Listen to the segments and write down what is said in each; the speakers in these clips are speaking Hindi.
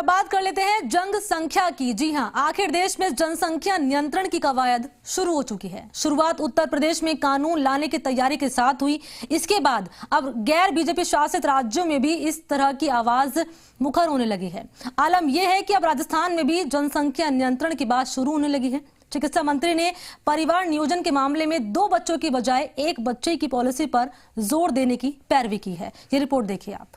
अब बात कर लेते हैं जनसंख्या की। जी हां, आखिर देश में जनसंख्या नियंत्रण की कवायद शुरू हो चुकी है। शुरुआत उत्तर प्रदेश में कानून लाने की तैयारी के साथ हुई। इसके बाद अब गैर बीजेपी शासित राज्यों में भी इस तरह की आवाज मुखर होने लगी है। आलम यह है कि अब राजस्थान में भी जनसंख्या नियंत्रण की बात शुरू होने लगी है। चिकित्सा मंत्री ने परिवार नियोजन के मामले में 2 बच्चों की बजाय 1 बच्चे की पॉलिसी पर जोर देने की पैरवी की है। ये रिपोर्ट देखिए आप।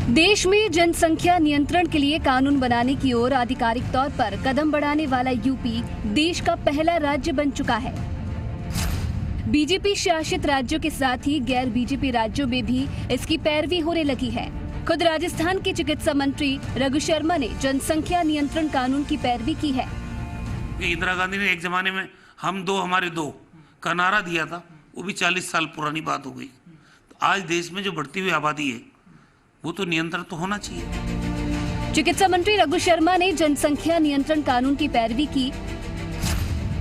देश में जनसंख्या नियंत्रण के लिए कानून बनाने की ओर आधिकारिक तौर पर कदम बढ़ाने वाला यूपी देश का पहला राज्य बन चुका है। बीजेपी शासित राज्यों के साथ ही गैर बीजेपी राज्यों में भी इसकी पैरवी होने लगी है। खुद राजस्थान के चिकित्सा मंत्री रघु शर्मा ने जनसंख्या नियंत्रण कानून की पैरवी की है। इंदिरा गांधी ने एक जमाने में हम 2 हमारे 2 का नारा दिया था, वो भी 40 साल पुरानी बात हो गई। तो आज देश में जो बढ़ती हुई आबादी है वो तो नियंत्रण तो होना चाहिए। चिकित्सा मंत्री रघु शर्मा ने जनसंख्या नियंत्रण कानून की पैरवी की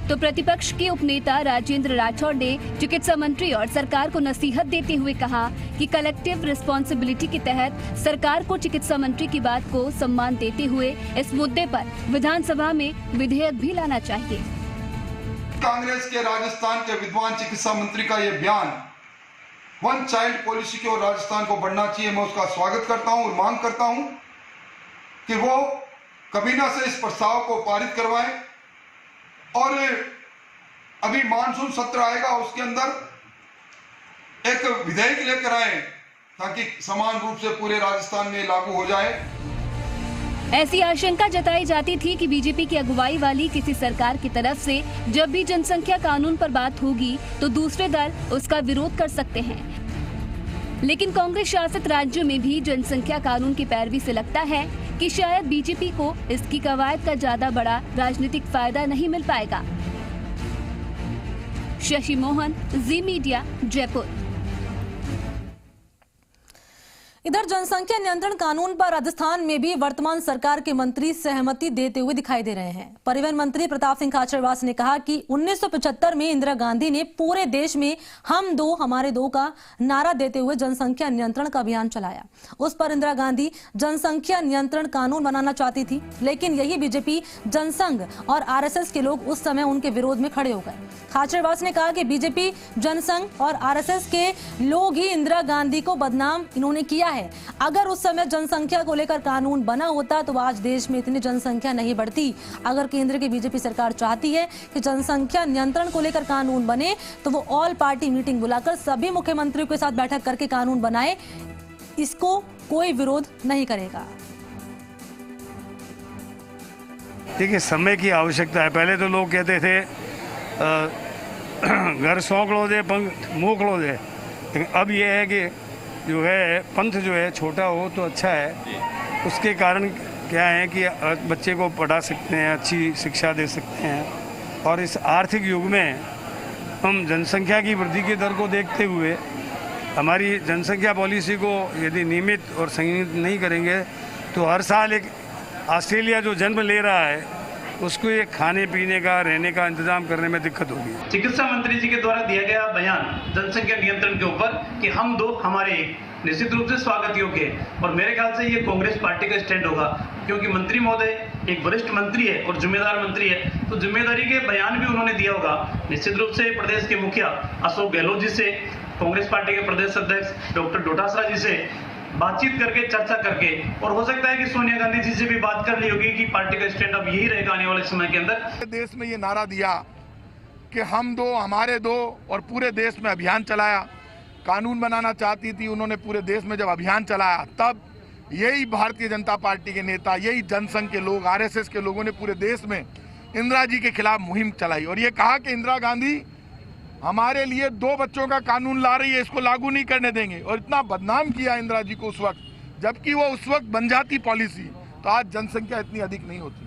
तो प्रतिपक्ष के उपनेता राजेंद्र राठौड़ ने चिकित्सा मंत्री और सरकार को नसीहत देते हुए कहा कि कलेक्टिव रिस्पॉन्सिबिलिटी के तहत सरकार को चिकित्सा मंत्री की बात को सम्मान देते हुए इस मुद्दे पर विधानसभा में विधेयक भी लाना चाहिए। कांग्रेस के राजस्थान के विद्वान चिकित्सा मंत्री का ये बयान वन चाइल्ड पॉलिसी की ओर राजस्थान को बढ़ना चाहिए, मैं उसका स्वागत करता हूं और मांग करता हूं कि वो कैबिनेट से इस प्रस्ताव को पारित करवाएं और अभी मानसून सत्र आएगा उसके अंदर एक विधेयक लेकर आए ताकि समान रूप से पूरे राजस्थान में लागू हो जाए। ऐसी आशंका जताई जाती थी कि बीजेपी की अगुवाई वाली किसी सरकार की तरफ से जब भी जनसंख्या कानून पर बात होगी तो दूसरे दल उसका विरोध कर सकते हैं। लेकिन कांग्रेस शासित राज्यों में भी जनसंख्या कानून की पैरवी से लगता है कि शायद बीजेपी को इसकी कवायद का ज्यादा बड़ा राजनीतिक फायदा नहीं मिल पाएगा। शशि मोहन, जी मीडिया, जयपुर। इधर जनसंख्या नियंत्रण कानून पर राजस्थान में भी वर्तमान सरकार के मंत्री सहमति देते हुए दिखाई दे रहे हैं। परिवहन मंत्री प्रताप सिंह खाचरवास ने कहा कि 1975 में इंदिरा गांधी ने पूरे देश में हम 2 हमारे 2 का नारा देते हुए जनसंख्या नियंत्रण का अभियान चलाया। उस पर इंदिरा गांधी जनसंख्या नियंत्रण कानून बनाना चाहती थी, लेकिन यही बीजेपी, जनसंघ और आरएसएस के लोग उस समय उनके विरोध में खड़े हो गए। खाचरवास ने कहा कि बीजेपी, जनसंघ और आरएसएस के लोग ही इंदिरा गांधी को बदनाम इन्होंने किया है। अगर उस समय जनसंख्या को लेकर कानून बना होता तो आज देश में इतनी जनसंख्या नहीं बढ़ती। अगर केंद्र की बीजेपी सरकार चाहती है कि जनसंख्या नियंत्रण को लेकर कानून बने तो वो ऑल पार्टी मीटिंग बुलाकर सभी मुख्यमंत्रियों के साथ बैठक करके कानून बनाए। इसको कोई विरोध नहीं करेगा। देखिए, समय की आवश्यकता है। पहले तो लोग कहते थे घर सौंकड़ो दे मुंह खड़ो दे, लेकिन अब ये है कि जो है पंथ जो है छोटा हो तो अच्छा है। उसके कारण क्या है कि बच्चे को पढ़ा सकते हैं, अच्छी शिक्षा दे सकते हैं। और इस आर्थिक युग में हम जनसंख्या की वृद्धि की दर को देखते हुए हमारी जनसंख्या पॉलिसी को यदि नियमित और संगीत नहीं करेंगे तो हर साल एक ऑस्ट्रेलिया जो जन्म ले रहा है उसको ये खाने पीने का, रहने का इंतजाम करने में दिक्कत होगी। चिकित्सा मंत्री जी के द्वारा दिया गया बयान जनसंख्या नियंत्रण के ऊपर कि हम 2 हमारे 1 निश्चित रूप से स्वागत योग्य है और मेरे ख्याल से ये कांग्रेस पार्टी का स्टैंड होगा, क्योंकि मंत्री महोदय एक वरिष्ठ मंत्री है और जिम्मेदार मंत्री है, तो जिम्मेदारी के बयान भी उन्होंने दिया होगा। निश्चित रूप से प्रदेश के मुखिया अशोक गहलोत जी से, कांग्रेस पार्टी के प्रदेश अध्यक्ष डॉक्टर डोटासरा जी से बातचीत करके, चर्चा करके, और हो सकता है कि सोनिया गांधी जी से भी बात कर ली होगी कि पार्टी का स्टैंड अब यही रहेगा आने वाले समय के अंदर। देश में ये नारा दिया कि हम 2 हमारे 2 और पूरे देश में अभियान चलाया। कानून बनाना चाहती थी, उन्होंने पूरे देश में जब अभियान चलाया तब यही भारतीय जनता पार्टी के नेता, यही जनसंघ के लोग, आरएसएस के लोगों ने पूरे देश में इंदिरा जी के खिलाफ मुहिम चलाई और ये कहा कि इंदिरा गांधी हमारे लिए 2 बच्चों का कानून ला रही है, इसको लागू नहीं करने देंगे। और इतना बदनाम किया इंदिरा जी को उस वक्त, जबकि वो उस वक्त बन जाती पॉलिसी तो आज जनसंख्या इतनी अधिक नहीं होती।